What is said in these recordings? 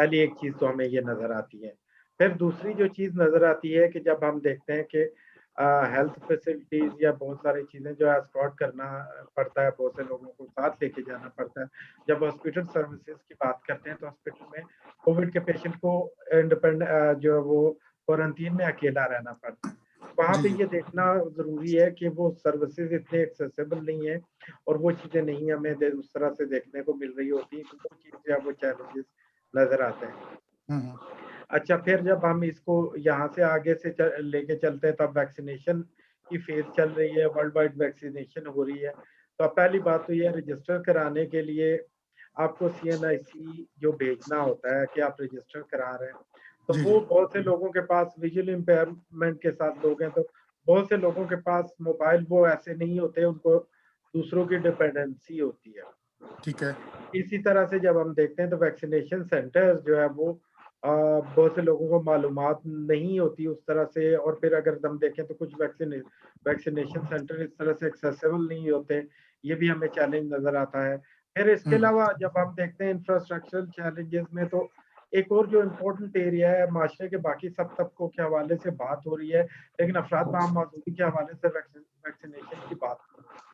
پہلی ایک چیز تو ہمیں یہ نظر آتی ہے. پھر دوسری جو چیز نظر آتی ہے کہ جب ہم دیکھتے ہیں کہ ہیلتھ فیسلٹیز یا بہت ساری چیزیں جو ہے اسکاٹ کرنا پڑتا ہے, بہت سے لوگوں کو ساتھ لے کے جانا پڑتا ہے. جب ہاسپٹل سروسز کی بات کرتے ہیں تو ہاسپٹل میں کووڈ کے پیشنٹ کو انڈیپینڈنٹ جو ہے وہ کوارنٹین میں اکیلا رہنا پڑتا ہے. وہاں جی پہ جی یہ دیکھنا ضروری ہے کہ وہ سروسز اتنے ایکسیسیبل نہیں ہیں اور وہ چیزیں نہیں ہمیں اس طرح سے دیکھنے کو مل رہی ہوتی ہیں کہ وہ چیز جو ہے وہ چیلنجز نظر آتے ہیں. ہوں اچھا, پھر جب ہم اس کو یہاں سے آگے سے لے کے چلتے ہیں تب ویکسینیشن کی فیز چل رہی ہے, ورلڈ وائڈ ویکسینیشن ہو رہی ہے. تو پہلی بات تو یہ رجسٹر کرانے کے لیے آپ کو CNIC جو بھیجنا ہوتا ہے کہ آپ رجسٹر کرا رہے ہیں, تو جی جی وہ بہت سے لوگوں کے پاس ویژول امپیئرمنٹ کے ساتھ لوگ ہیں, تو بہت سے لوگوں کے پاس موبائل وہ ایسے نہیں ہوتے, ان کو دوسروں کی ڈپینڈنسی ہوتی ہے. ٹھیک ہے. اسی طرح سے جب ہم دیکھتے ہیں تو ویکسینیشن سینٹر جو ہے وہ بہت سے لوگوں کو معلومات نہیں ہوتی اس طرح سے, اور پھر اگر ہم دیکھیں تو کچھ ویکسینیشن سینٹر اس طرح سے ایکسیسیبل نہیں ہوتے, یہ بھی ہمیں چیلنج نظر آتا ہے. پھر اس کے ہوں علاوہ جب ہم دیکھتے ہیں انفراسٹرکچرل چیلنجز میں, تو ایک اور جو امپورٹنٹ ایریا ہے, معاشرے کے باقی سب طبقوں کے حوالے سے بات ہو رہی ہے لیکن افراد بہم معذوری کے حوالے سے ویکسینیشن کی بات ہو رہی ہے.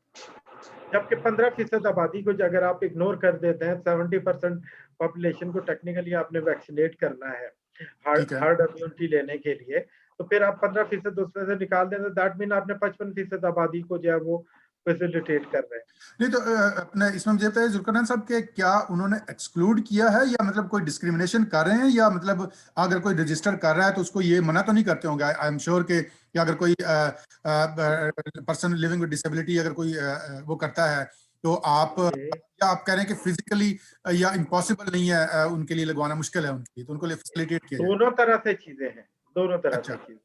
جبکہ 15% آبادی کو اگر آپ اگنور کر دیتے ہیں, 70% پاپولیشن کو ٹیکنیکلی آپ نے ویکسینیٹ کرنا ہے ٹھیک ہے. ہارڈ امیونٹی لینے کے لیے, تو پھر آپ 15% اس میں سے نکال دیں تو دیٹ مین آپ نے 55% آبادی کو جو ہے وہ فیسیلیٹیٹ کر رہے ہیں. نہیں تو اپنے اس میں مجھے بتائیے ذوالقرنین صاحب کہ کیا انہوں نے ایکسکلوڈ کیا ہے یا مطلب کوئی ڈسکریمنیشن کر رہے ہیں, یا مطلب اگر کوئی رجسٹر کر رہا ہے تو اس کو یہ منع تو نہیں کرتے ہوں گے؟ آئی ایم شیور کہ اگر کوئی پرسن لیونگ ود ڈسیبلٹی اگر کوئی وہ کرتا ہے تو آپ کہہ رہے ہیں کہ فزیکلی یا امپاسبل نہیں ہے ان کے لیے لگوانا, مشکل ہے ان کے لیے, تو ان کو فیسیلیٹیٹ کیا جائے. دونوں طرح سے چیزیں ہیں, دونوں طرح اچھا سے چیزیں.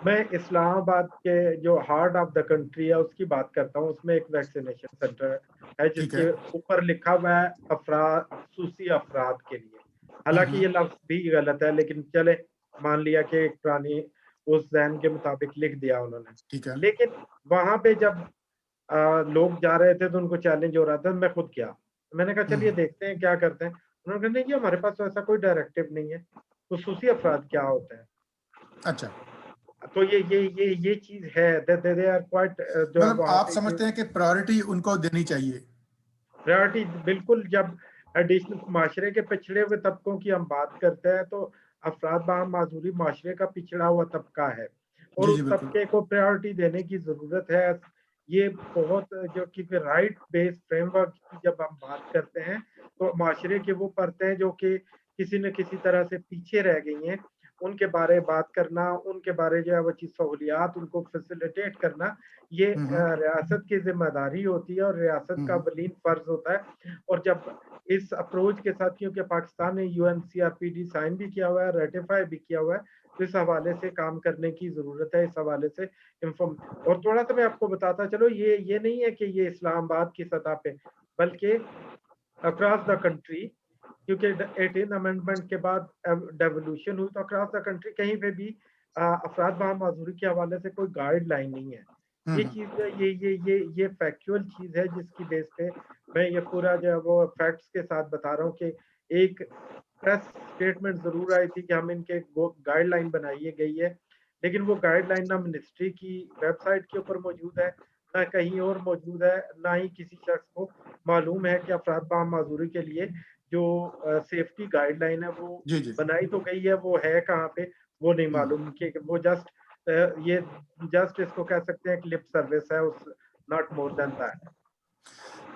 میں اسلام آباد کے جو ہارٹ آف دا کنٹری ہے اس کی بات کرتا ہوں. اس میں ایک ویکسینیشن سینٹر ہے جس ٹھیک ہے. کے اوپر لکھا ہوا ہے افراد, خصوصی افراد کے لیے. حالانکہ یہ لفظ بھی غلط ہے, لیکن چلے مان لیا کہ ایک پرانی اس ذہن کے مطابق لکھ دیا انہوں نے. ٹھیک ہے. لیکن وہاں پہ جب لوگ جا رہے تھے تو ان کو چیلنج ہو رہا تھا. میں خود کیا, میں نے کہا چلیے دیکھتے ہیں کیا کرتے ہیں. انہوں نے کہا نہیں جی ہمارے پاس تو ایسا کوئی ڈائریکٹو نہیں ہے. خصوصی افراد کیا ہوتے ہیں؟ اچھا, تو یہ چیز ہے they are quite, جو ہے مطلب وہاں آپ پہ سمجھتے ہیں کہ پرائورٹی ان کو دینی چاہیے. پریورٹی بالکل. جب ایڈیشنل معاشرے کے پچھڑے ہوئے طبقوں کی ہم بات کرتے ہیں تو افراد بہم معذوری معاشرے کا پچھڑا ہوا طبقہ ہے اور جی اس جی بالکل. طبقے کو پریورٹی دینے کی ضرورت ہے. یہ بہت جو کہ رائٹ بیس فریم ورک کی جب ہم بات کرتے ہیں تو معاشرے کے وہ پرتیں جو کہ کسی نہ کسی طرح سے پیچھے رہ گئی ہیں, ان کے بارے بات کرنا, ان کے بارے جو ہے وہ چیز سہولیات ان کو فیسیلیٹیٹ کرنا, یہ ریاست کی ذمہ داری ہوتی ہے اور ریاست کا اولین فرض ہوتا ہے. اور جب اس اپروچ کے ساتھ, کیونکہ پاکستان نے UNCRPD سائن بھی کیا ہوا ہے, ریٹیفائی بھی کیا ہوا ہے, تو اس حوالے سے کام کرنے کی ضرورت ہے. اس حوالے سے اور تھوڑا سا میں آپ کو بتاتا چلو, یہ نہیں ہے کہ یہ اسلام آباد کی سطح پہ, بلکہ اکراس دا کنٹری, کیونکہ 18 امینڈمنٹ کے بعد ڈیولوشن ہوئی, تو اکراس دا کنٹری کہیں پہ بھی افراد بہم معذوری کے حوالے سے کوئی گائیڈ لائن نہیں ہے. یہ چیز جو ہے یہ فیکچوئل چیز ہے جس کی بیس پہ میں یہ پورا جو ہے وہ فیکٹس کے ساتھ بتا رہا ہوں کہ ایک پریس سٹیٹمنٹ ضرور آئی تھی کہ ہم ان کے گائیڈ لائن بنائی گئی ہے, لیکن وہ گائیڈ لائن نہ منسٹری کی ویب سائٹ کے اوپر موجود ہے, نہ کہیں اور موجود ہے, نہ ہی کسی شخص کو معلوم ہے کہ افراد بہم معذوری کے لیے جو سیفٹی گائیڈ لائن ہے وہ جی جی بنائی تو گئی ہے, وہ ہے کہاں پہ وہ نہیں معلوم. کہ وہ جسٹ اس کو کہہ سکتے ہیں کہ لپ سروس ہے, اس ناٹ مور دین دیٹ.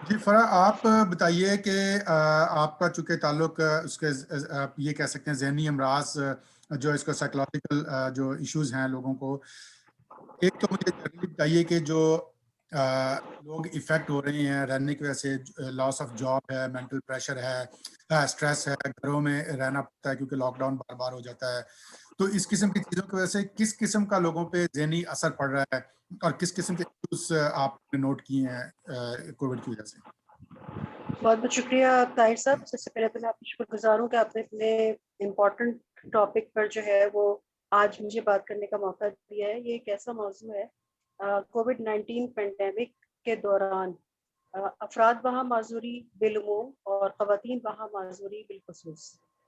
جی فرا, آپ بتائیے کہ آپ کا چونکہ تعلق اس کے آپ یہ کہہ سکتے ہیں ذہنی امراض جو اس کو سائیکولوجیکل جو ایشوز ہیں لوگوں کو, ایک تو مجھے جنرلی بتائیے کہ جو لوگ افیکٹ ہو رہے ہیں رہنے کی وجہ سے, لاس آف جاب ہے, مینٹل پریشر ہے, اسٹریس ہے, گھروں میں رہنا پڑتا ہے کیونکہ لاک ڈاؤن بار بار ہو جاتا ہے, تو اس قسم کی چیزوں کی وجہ سے کس قسم کا لوگوں پہ ذہنی اثر پڑ رہا ہے اور کس قسم کے ایشوز آپ نے نوٹ کیے ہیں کووڈ کی وجہ سے؟ بہت بہت شکریہ طاہر صاحب. سب سے پہلے تو میں آپ کی شکر گزار ہوں کہ آپ نے اتنے امپورٹنٹ ٹاپک پر جو ہے وہ آج مجھے بات کرنے کا موقع دیا ہے. یہ ایک ایسا موضوع ہے, کووڈ-19 پینڈیمک کے دوران افراد بہم معذوری بالعموم اور خواتین بہم معذوری بالخصوص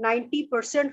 90%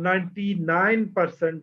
99%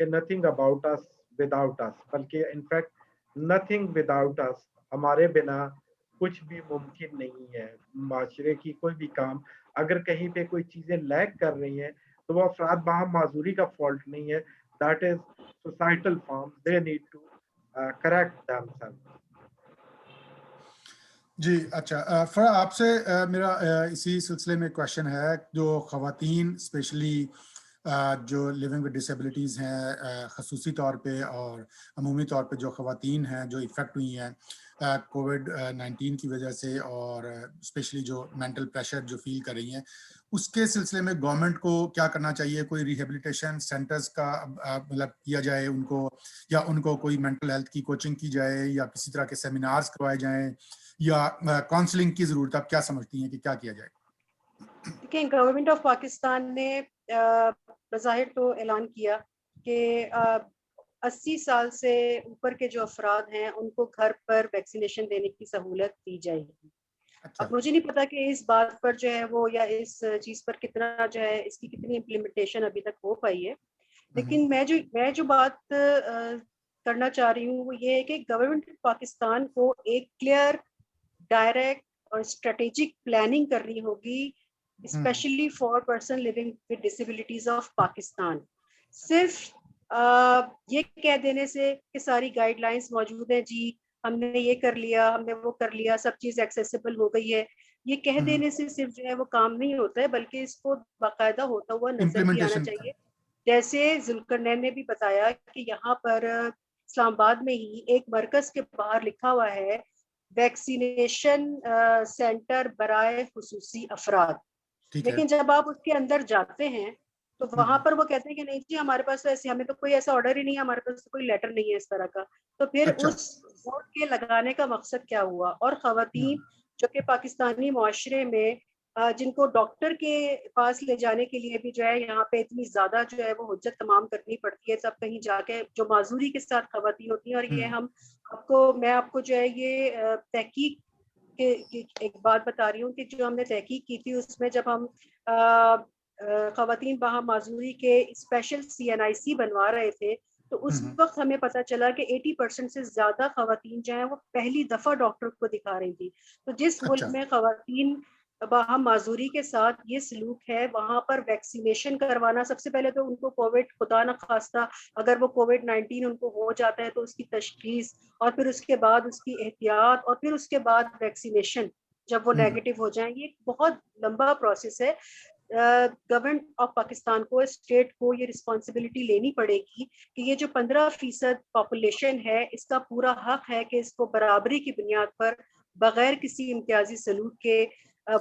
کہ nothing about us without us, بلکہ انفیکٹ nothing without us، ہمارے بنا کچھ بھی ممکن نہیں ہے. معاشرے کی کوئی بھی کام اگر کہیں پہ کوئی چیزیں لیگ کر رہی ہیں تو وہ افراد باہم معذوری کا فالٹ نہیں ہے. That is societal form. They need to correct themselves. جی اچھا فرا آپ سے میرا اسی سلسلے میں کویشچن ہے. جو خواتین اسپیشلی جو لیونگ ود ڈسیبلٹیز ہیں خصوصی طور پہ اور عمومی طور پہ جو خواتین ہیں جو افیکٹ ہوئی ہیں کووڈ-19 کی وجہ سے اور اسپیشلی جو مینٹل پریشر جو فیل کر رہی ہیں, اس کے سلسلے میں گورنمنٹ کو کیا کرنا چاہیے؟ کوئی ریہیبلیٹیشن سینٹرز کا مطلب کیا جائے ان کو, یا ان کو کوئی مینٹل ہیلتھ کی کوچنگ کی جائے, یا کسی طرح کے سیمینارز کروائے جائیں, یا کاؤنسلنگ کی ضرورت؟ آپ کیا سمجھتی ہیں کہ کیا کیا جائے؟ دیکھیں, گورنمنٹ آف پاکستان نے بظاہر تو اعلان کیا کہ 80 سال سے اوپر کے جو افراد ہیں ان کو گھر پر ویکسینیشن دینے کی سہولت دی جائے گی. اب مجھے نہیں پتا کہ اس بات پر جو ہے وہ یا اس چیز پر کتنا جو ہے اس کی کتنی امپلیمنٹیشن ابھی تک ہو پائی ہے, لیکن میں جو بات کرنا چاہ رہی ہوں وہ یہ ہے کہ گورنمنٹ پاکستان کو ایک کلیئر, ڈائریکٹ اور اسٹریٹجک پلاننگ کرنی ہوگی specially for person living with disabilities of Pakistan. صرف یہ کہہ دینے سے کہ ساری گائیڈ لائنس موجود ہیں, جی ہم نے یہ کر لیا, ہم نے وہ کر لیا, سب چیز ایکسیسیبل ہو گئی ہے, یہ کہہ دینے سے صرف جو ہے وہ کام نہیں ہوتا ہے, بلکہ اس کو باقاعدہ ہوتا ہوا نظر بھی آنا چاہیے. جیسے ذوالقرنین نے بھی بتایا کہ یہاں پر اسلام آباد میں ہی ایک مرکز کے باہر لکھا ہوا ہے ویکسینیشن سینٹر برائے خصوصی افراد, لیکن جب آپ اس کے اندر جاتے ہیں تو وہاں پر وہ کہتے ہیں کہ نہیں جی ہمارے پاس تو ایسے, ہمیں تو کوئی ایسا آرڈر ہی نہیں ہے, ہمارے پاس تو کوئی لیٹر نہیں ہے اس طرح کا. تو پھر اس بورڈ کے لگانے کا مقصد کیا ہوا؟ اور خواتین جو کہ پاکستانی معاشرے میں جن کو ڈاکٹر کے پاس لے جانے کے لیے بھی جو ہے یہاں پہ اتنی زیادہ جو ہے وہ حجت تمام کرنی پڑتی ہے, سب کہیں جا کے جو معذوری کے ساتھ خواتین ہوتی ہیں. اور یہ میں آپ کو جو ہے یہ تحقیق کہ ایک بات بتا رہی ہوں کہ جو ہم نے تحقیق کی تھی اس میں جب ہم خواتین باہم معذوری کے اسپیشل CNIC بنوا رہے تھے تو اس وقت ہمیں پتہ چلا کہ 80% سے زیادہ خواتین جو ہیں وہ پہلی دفعہ ڈاکٹر کو دکھا رہی تھی. تو جس ملک میں خواتین باہم معذوری کے ساتھ یہ سلوک ہے وہاں پر ویکسینیشن کروانا, سب سے پہلے تو ان کو کووڈ خدا نہ خواستہ اگر وہ کووڈ-19 ان کو ہو جاتا ہے تو اس کی تشخیص, اور پھر اس کے بعد اس کی احتیاط, اور پھر اس کے بعد ویکسینیشن جب وہ نیگیٹو ہو جائیں, یہ بہت لمبا پروسیس ہے. گورنمنٹ آف پاکستان کو, اسٹیٹ کو یہ رسپانسبلٹی لینی پڑے گی کہ یہ جو 15% پاپولیشن ہے اس کا پورا حق ہے کہ اس کو برابری کی بنیاد پر بغیر کسی امتیازی سلوک کے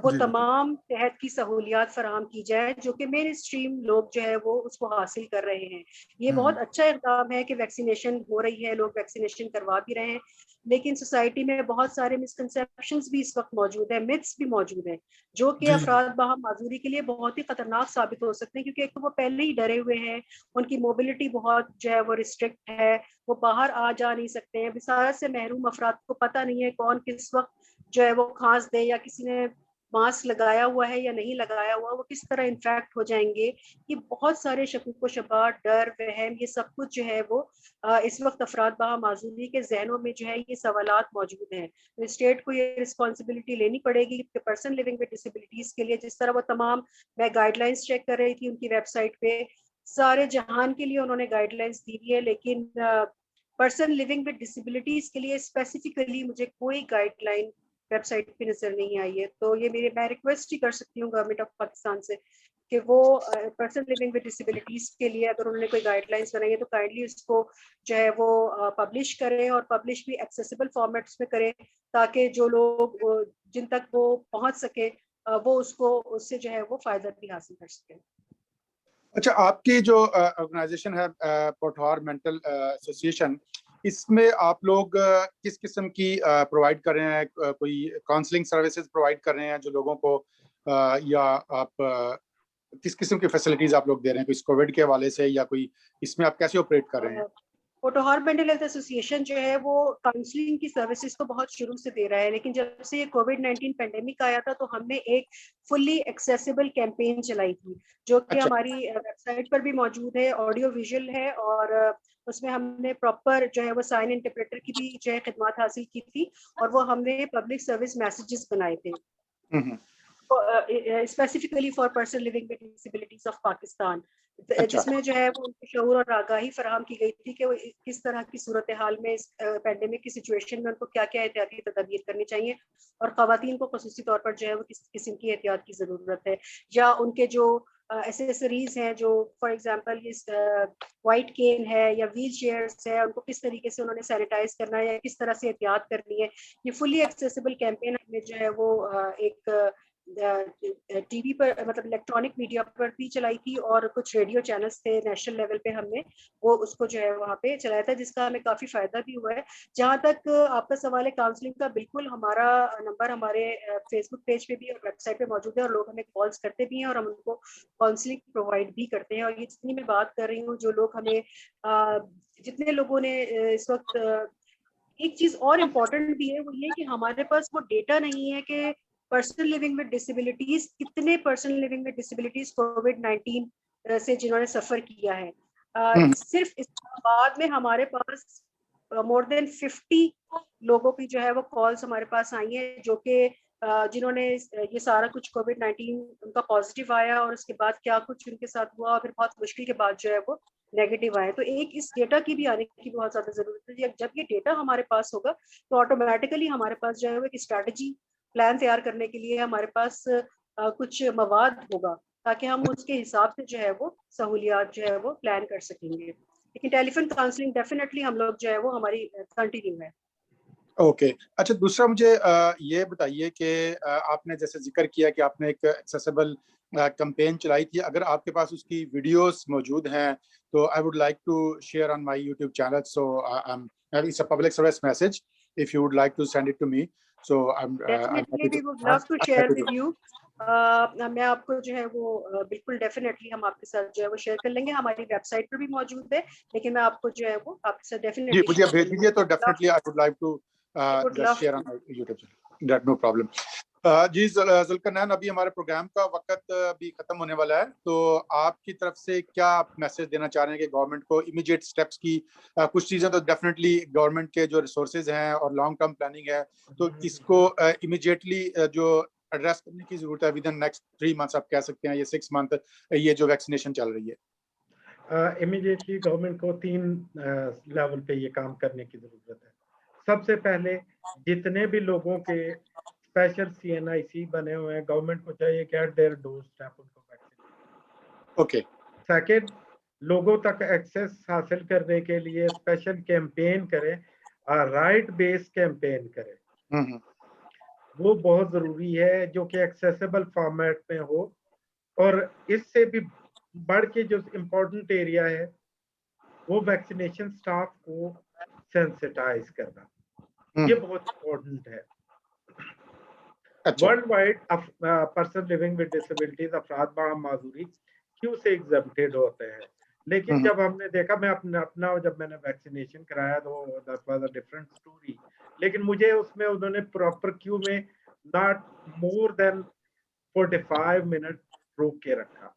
وہ تمام صحت کی سہولیات فراہم کی جائے جو کہ مین اسٹریم لوگ جو ہے وہ اس کو حاصل کر رہے ہیں. یہ بہت اچھا اقدام ہے کہ ویکسینیشن ہو رہی ہے, لوگ ویکسینیشن کروا بھی رہے ہیں, لیکن سوسائٹی میں بہت سارے مسکنسیپشنز بھی اس وقت موجود ہیں, متس بھی موجود ہیں جو کہ افراد باہم معذوری کے لیے بہت ہی خطرناک ثابت ہو سکتے ہیں, کیونکہ ایک تو وہ پہلے ہی ڈرے ہوئے ہیں, ان کی موبلٹی بہت جو ہے وہ ریسٹرکٹ ہے, وہ باہر آ جا نہیں سکتے ہیں, بسارت سے محروم افراد کو پتہ نہیں ہے کون کس وقت جو ہے وہ کھانس دے, یا کسی نے ماسک لگایا ہوا ہے یا نہیں لگایا ہوا, وہ کس طرح انفیکٹ ہو جائیں گے. یہ بہت سارے شکوک و شبہات, ڈر, وہم, یہ سب کچھ جو ہے وہ اس وقت افراد باہم معذوری کے ذہنوں میں جو ہے یہ سوالات موجود ہیں. اسٹیٹ کو یہ رسپانسبلٹی لینی پڑے گی کہ پرسن لیونگ ود ڈسیبلٹیز کے لیے جس طرح وہ تمام, میں گائیڈ لائنس چیک کر رہی تھی ان کی ویب سائٹ پہ, سارے جہان کے لیے انہوں نے گائیڈ لائنس دی ہوئی ہے, لیکن پرسن لیونگ ود ڈسیبلٹیز کے لیے اسپیسیفکلی مجھے کوئی گائیڈ لائن ویب سائٹ پہ نظر نہیں آئی ہے. تو یہ میں ریکویسٹ ہی کر سکتی ہوں گورنمنٹ آف پاکستان سے کہ وہ پرسن لیونگ ود ڈسیبلٹیز کے لیے اگر انہوں نے کوئی گائیڈ لائنس بنائی ہے تو کائنڈلی اس کو جو ہے وہ پبلش کریں, اور پبلش بھی ایکسیسیبل فارمیٹس میں کریں تاکہ جو لوگ جن تک وہ پہنچ سکے وہ اس سے جو ہے وہ فائدہ بھی حاصل کر سکیں. اچھا, آپ کی جو آرگنائزیشن ہے پوٹھوہار مینٹل ایسوسیشن, اس میں آپ لوگ کس قسم کی پرووائڈ کر رہے ہیں؟ کوئی کاؤنسلنگ سروسز پرووائڈ کر رہے ہیں جو لوگوں کو, یا آپ کس قسم کی فیسلٹیز آپ لوگ دے رہے ہیں, کوئی کووڈ کے حوالے سے, یا کوئی اس میں آپ کیسے آپریٹ کر رہے ہیں؟ کوٹوہار مینٹل ہیلتھ ایسوسیشن جو ہے وہ کاؤنسلنگ کی سروسز تو بہت شروع سے دے رہا ہے، لیکن جب سے یہ کووڈ-19 پینڈیمک آیا تھا تو ہم نے ایک فلی ایکسیسیبل کیمپین چلائی تھی جو کہ اچھا ہماری ویب سائٹ پر بھی موجود ہے، آڈیو ویژول ہے، اور اس میں ہم نے پراپر جو ہے وہ سائن انٹرپریٹر کی بھی جو ہے خدمات حاصل کی تھی، اور وہ ہم نے پبلک سروس میسیجز بنائے تھے specifically for person living with disabilities of Pakistan, اچھا جس میں جو ہے وہ ان کو شعور اور آگاہی فراہم کی گئی تھی کہ وہ کس طرح کی صورتحال میں اس پینڈیمک کی سچویشن میں ان کو کیا کیا احتیاطی تدابیر کرنی چاہیے، اور خواتین کو خصوصی طور پر جو ہے وہ کس قسم کی احتیاط کی ضرورت ہے، یا ان کے جو ایسیسریز ہیں، جو فار ایگزامپل وائٹ کین ہے یا ویل چیئرس ہے، ان کو کس طریقے سے انہوں نے سینیٹائز کرنا ہے یا کس طرح سے احتیاط کرنی ہے۔ یہ فلی ایکسیسیبل کیمپین ہم نے جو ہے وہ ایک ٹی وی پر مطلب الیکٹرانک میڈیا پر بھی چلائی تھی، اور کچھ ریڈیو چینلز تھے نیشنل لیول پہ، ہم نے وہ اس کو جو ہے وہاں پہ چلایا تھا، جس کا ہمیں کافی فائدہ بھی ہوا ہے۔ جہاں تک آپ کا سوال ہے کاؤنسلنگ کا، بالکل ہمارا نمبر ہمارے فیس بک پیج پہ بھی اور ویب سائٹ پہ موجود ہے، اور لوگ ہمیں کالس کرتے بھی ہیں اور ہم ان کو کاؤنسلنگ پرووائڈ بھی کرتے ہیں۔ اور یہ جتنی میں بات کر رہی ہوں، جو لوگ ہمیں جتنے لوگوں نے اس وقت ایک چیز اور امپورٹنٹ بھی ہے، وہ یہ کہ ہمارے پاس وہ ڈیٹا نہیں ہے کہ پرسن لیونگ ود ڈسیبلٹیز کتنے پرسن لیونگ ود ڈسیبلٹیز کووڈ-19 سے جنہوں نے سفر کیا ہے۔ صرف اسلام آباد میں ہمارے پاس مور دین 50 لوگوں کی جو ہے وہ کالس ہمارے پاس آئی ہیں، جو کہ جنہوں نے یہ سارا کچھ کووڈ-19 ان کا پازیٹیو آیا، اور اس کے بعد کیا کچھ ان کے ساتھ ہوا، اور پھر بہت مشکل کے بعد جو ہے وہ نیگیٹو آئے۔ تو ایک اس ڈیٹا کی بھی آنے کی بہت زیادہ ضرورت ہے۔ جب یہ ڈیٹا ہمارے پاس ہوگا تو آٹومیٹیکلی ہمارے پاس جو ہے وہ ایک اسٹریٹجی پلان تیار کرنے کے لیے ہمارے پاس کچھ مواد ہوگا، تاکہ ہم اس کے حساب سے جو ہے وہ سہولیات جو ہے وہ پلان کر سکیں گے۔ لیکن ٹیلی فون کاؤنسلنگ ڈیفینیٹلی ہم لوگ جو ہے وہ ہماری کنٹینیو ہے۔ اوکے اچھا، دوسرا مجھے یہ بتائیے کہ آپ نے جیسے ذکر کیا کہ آپ نے ایک ایکسیسیبل کمپین چلائی تھی، اگر آپ کے پاس اس کی ویڈیوز موجود ہیں تو I would like to share on my YouTube channel, so it's a public service message if you would like to send it to me, so I'm Definitely we would love to share with you. میں آپ کو جو ہے وہ بالکل definitely ہم آپ کے ساتھ جو ہے وہ شیئر کر لیں گے، ہماری ویب سائٹ پر بھی موجود ہے، لیکن میں آپ کو جو ہے وہ آپ کے ساتھ جی ڈیفینیٹلی مجھے بھیج دیجیے تو definitely I would like to just share on my YouTube channel, that no problem. جی ذوالقرنین، ابھی ہمارے پروگرام کا وقت بھی ختم ہونے والا ہے، تو آپ کی طرف سے کیا میسج دینا چاہ رہے ہیں کہ گورنمنٹ کو امیڈیٹ اسٹیپس کی کچھ چیزیں تو ڈیفینیٹلی گورنمنٹ کے جو ریسورسز ہیں اور لانگ ٹرم پلاننگ ہے تو اس کو امیڈیٹلی جو ایڈریس کرنے کی ضرورت ہے ود ان نیکسٹ 3 months آپ کہہ سکتے ہیں، یہ 6 month یہ جو ویکسینیشن چل رہی ہے؟ امیڈیٹلی گورنمنٹ کو 3 لیول پہ یہ کام کرنے کی ضرورت ہے۔ سب سے پہلے جتنے بھی لوگوں کے اسپیشل CNIC بنے ہوئے ہیں، گورنمنٹ کو چاہیے کہ ایٹ دیئر ڈور اسٹیپ ان کو ویکسین۔ اوکے سیکنڈ، لوگوں تک ایکسیس حاصل کرنے کے لیے اسپیشل کیمپین کرے، رائٹ بیس کیمپین کرے، وہ بہت ضروری ہے، جو کہ ایکسیسیبل فارمیٹ میں ہو۔ اور اس سے بھی بڑھ کے جو امپورٹنٹ ایریا ہے وہ ویکسینیشن سٹاف کو سینسٹائز کرنا، یہ بہت امپورٹنٹ ہے۔ Worldwide person living with disabilities, افراد باہم معذوری کیوں سے ایگزمپٹڈ ہوتے ہیں، لیکن جب ہم نے دیکھا، میں اپنا جب میں نے ویکسینیشن کرایا تو that was a different story, لیکن مجھے اس میں انہوں نے پراپر کیو میں ناٹ مور دین 45 منٹ روک کے رکھا۔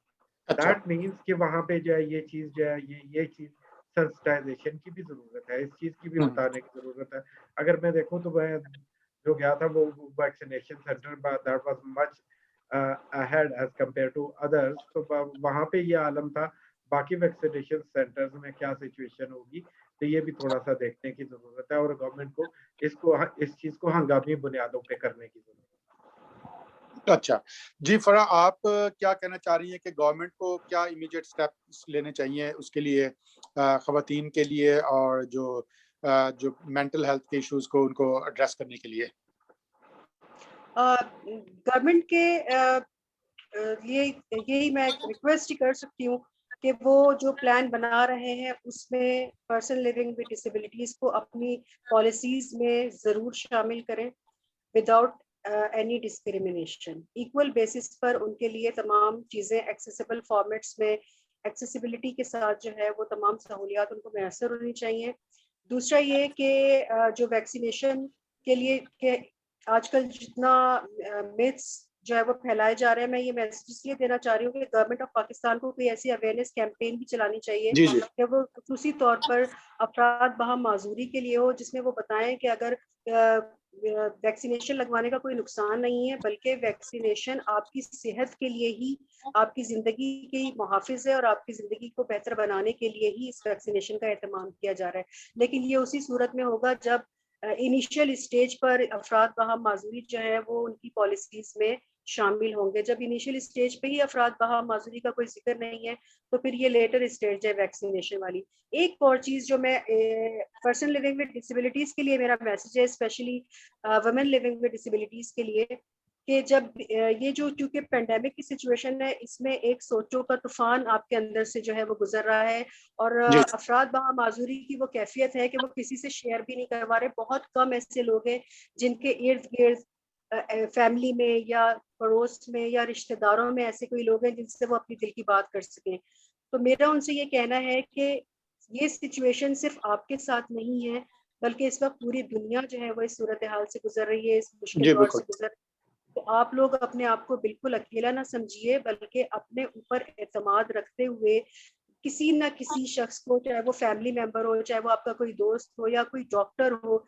دیٹ مینس کہ وہاں پہ جو ہے یہ چیز جو ہے یہ چیز سینسٹائزیشن کی بھی ضرورت ہے، اس چیز کی بھی بتانے کی ضرورت ہے۔ اگر میں دیکھوں تو میں جو گیا تھا وہ vaccination centre that was much ahead as compare to others, تو وہاں پہ یہ عالم تھا۔ باقی ویکسینیشن سینٹرز میں کیا سچویشن ہوگی، تو یہ بھی تھوڑا سا دیکھنے کی ضرورت ہے، اور گورنمنٹ کو اس چیز کو ہنگامی بنیادوں پہ کرنے کی ضرورت ہے۔ اچھا جی، فرح آپ کیا کہنا چاہ رہی ہیں کہ گورنمنٹ کو کیا امیڈیٹ اسٹیپس لینے چاہیے اس کے لیے، خواتین کے لیے، اور جو مینٹل ہیلتھ کے ایشوز کو ان کو ایڈریس کرنے کے لیے؟ گورنمنٹ کے یہی میں ریکویسٹ کر سکتی ہوں کہ وہ جو پلان بنا رہے ہیں اس میں پرسن لیونگ ود ڈسیبلٹیز کو اپنی پالیسیز میں ضرور شامل کریں، without any discrimination, equal basis پر ان کے لیے تمام چیزیں ایکسیسیبل فارمیٹس میں ایکسیسیبلٹی کے ساتھ جو ہے وہ تمام سہولیات ان کو میسر ہونی چاہیے. دوسرا یہ کہ جو ویکسینیشن کے لیے کہ آج کل جتنا میتھس جو ہے وہ پھیلائے جا رہے ہیں, میں یہ میسج اس لیے دینا چاہ رہی ہوں کہ گورنمنٹ آف پاکستان کو کوئی ایسی اویئرنیس کیمپین بھی چلانی چاہیے جی کہ وہ خصوصی طور پر افراد باہم معذوری کے لیے ہو, جس میں وہ بتائیں کہ اگر ویکسینیشن لگوانے کا کوئی نقصان نہیں ہے, بلکہ ویکسینیشن آپ کی صحت کے لیے ہی, آپ کی زندگی کی محافظ ہے, اور آپ کی زندگی کو بہتر بنانے کے لیے ہی اس ویکسینیشن کا اہتمام کیا جا رہا ہے. لیکن یہ اسی صورت میں ہوگا جب انیشیل اسٹیج پر افراد باہم معذوری جو ہے وہ ان کی پالیسیز میں شامل ہوں گے. جب انیشیل اسٹیج پہ ہی افراد باہم معذوری کا کوئی ذکر نہیں ہے تو پھر یہ لیٹر اسٹیج ہے ویکسینیشن والی. ایک اور چیز جو میں پرسن لیونگ ود ڈسیبلٹیز کے لیے میرا میسج ہے, specially women living with disabilities کے لیے, کہ جب یہ جو چونکہ پینڈیمک کی سچویشن ہے, اس میں ایک سوچوں کا طوفان آپ کے اندر سے جو ہے وہ گزر رہا ہے, اور افراد باہم معذوری کی وہ کیفیت ہے کہ وہ کسی سے شیئر بھی نہیں کروا رہے. بہت کم ایسے لوگ ہیں جن کے ارد گرد فیملی میں یا پڑوس میں یا رشتہ داروں میں ایسے کوئی لوگ ہیں جن سے وہ اپنی دل کی بات کر سکیں. تو میرا ان سے یہ کہنا ہے کہ یہ سچویشن صرف آپ کے ساتھ نہیں ہے, بلکہ اس وقت پوری دنیا جو ہے وہ اس صورتحال سے گزر رہی ہے, اس مشکل دور سے گزر رہی ہے. تو آپ لوگ اپنے آپ کو بالکل اکیلا نہ سمجھیے, بلکہ اپنے اوپر اعتماد رکھتے ہوئے کسی نہ کسی شخص کو, چاہے وہ فیملی ممبر ہو, چاہے وہ آپ کا کوئی دوست ہو یا کوئی ڈاکٹر ہو,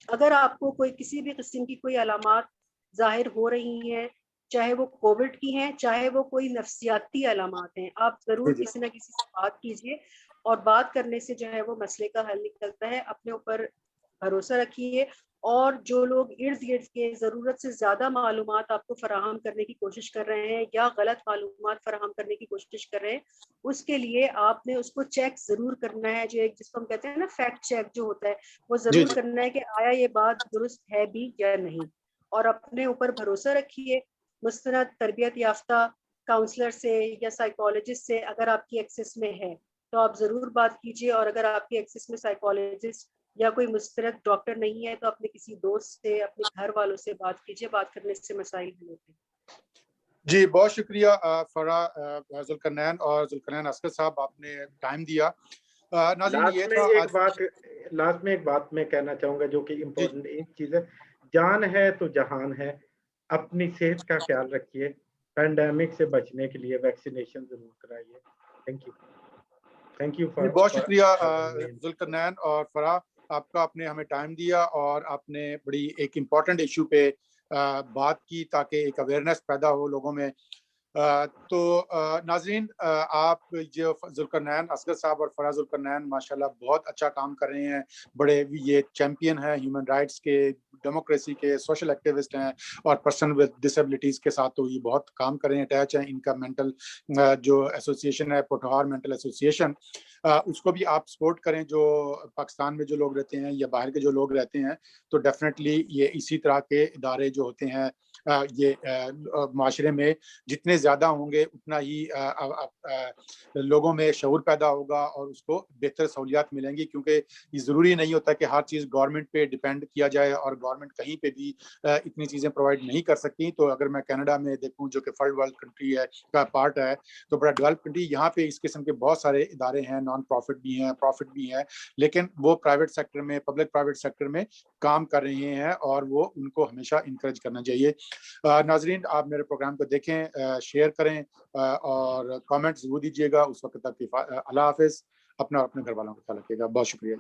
اگر آپ کو کوئی کسی بھی قسم کی کوئی علامات ظاہر ہو رہی ہیں, چاہے وہ کووڈ کی ہیں, چاہے وہ کوئی نفسیاتی علامات ہیں, آپ ضرور کسی نہ کسی سے بات کیجیے, اور بات کرنے سے جو ہے وہ مسئلے کا حل نکلتا ہے. اپنے اوپر بھروسہ رکھیے, اور جو لوگ ارد گرد کے ضرورت سے زیادہ معلومات آپ کو فراہم کرنے کی کوشش کر رہے ہیں یا غلط معلومات فراہم کرنے کی کوشش کر رہے ہیں, اس کے لیے آپ نے اس کو چیک ضرور کرنا ہے, جو ایک جس کو ہم کہتے ہیں نا فیکٹ چیک جو ہوتا ہے, وہ ضرور کرنا ہے کہ آیا یہ بات درست ہے بھی یا نہیں. اور اپنے اوپر بھروسہ رکھیے, مستند تربیت یافتہ کاؤنسلر سے یا سائیکالوجسٹ سے اگر آپ کی ایکسس میں ہے تو آپ ضرور بات کیجیے, اور اگر آپ کی ایکسس میں سائیکالوجسٹ یا کوئی مستند ڈاکٹر نہیں ہے تو اپنے کسی دوست سے, اپنے گھر والوں سے بات کیجیے, بات کرنے سے مسائل حل ہوتے ہیں. جی بہت شکریہ فرا ذوالقرنین اور ذوالقرنین اصغر صاحب, آپ نے ٹائم دیا. ناظرین یہ تھا لاسٹ میں ایک بات میں کہنا چاہوں گا جو کہ امپورٹنٹ ایک چیز ہے, جان ہے تو جہان ہے. اپنی صحت کا خیال رکھیے, پینڈیمک سے بچنے کے لیے ویکسینیشن ضرور کرائیے. تھینک یو بہت شکریہ ذوالقرنین اور فرا, آپ کا آپ نے ہمیں ٹائم دیا اور آپ نے بڑی ایک امپورٹنٹ ایشو پہ بات کی تاکہ ایک اویئرنیس پیدا ہو لوگوں میں. تو ناظرین, آپ جو ذوالقرنین اصغر صاحب اور فرا ذوالقرنین ماشاءاللہ بہت اچھا کام کر رہے ہیں, بڑے یہ چیمپئن ہیں ہیومن رائٹس کے, ڈیموکریسی کے, سوشل ایکٹیوسٹ ہیں, اور پرسن ود ڈسیبلٹیز کے ساتھ تو یہ بہت کام کر رہے ہیں. اٹیچ ہیں ان کا مینٹل جو ایسوسیشن ہے, پوٹھوہار مینٹل ایسوسیشن, اس کو بھی آپ سپورٹ کریں. جو پاکستان میں جو لوگ رہتے ہیں یا باہر کے جو لوگ رہتے ہیں, تو ڈیفینیٹلی یہ اسی طرح کے ادارے جو ہوتے ہیں یہ معاشرے میں جتنے زیادہ ہوں گے اتنا ہی لوگوں میں شعور پیدا ہوگا اور اس کو بہتر سہولیات ملیں گی. کیونکہ یہ ضروری نہیں ہوتا کہ ہر چیز گورنمنٹ پہ ڈیپینڈ کیا جائے, اور گورنمنٹ کہیں پہ بھی اتنی چیزیں پرووائڈ نہیں کر سکتی. تو اگر میں کینیڈا میں دیکھوں جو کہ فرسٹ ورلڈ کنٹری ہے کا پارٹ ہے, تو بڑا ڈیولپ کنٹری, یہاں پہ اس قسم کے بہت سارے ادارے ہیں, نان پروفٹ بھی ہیں, پروفٹ بھی ہیں, لیکن وہ پرائیویٹ سیکٹر میں, پبلک پرائیویٹ سیکٹر میں کام کر رہے ہیں, اور وہ ان کو ہمیشہ انکریج کرنا چاہیے. ناظرین, آپ میرے پروگرام کو دیکھیں, شیئر کریں اور کامنٹ ضرور دیجیے گا. اس وقت تک اللہ حافظ, اپنا اور اپنے گھر والوں کا خیال رکھیے گا. بہت شکریہ.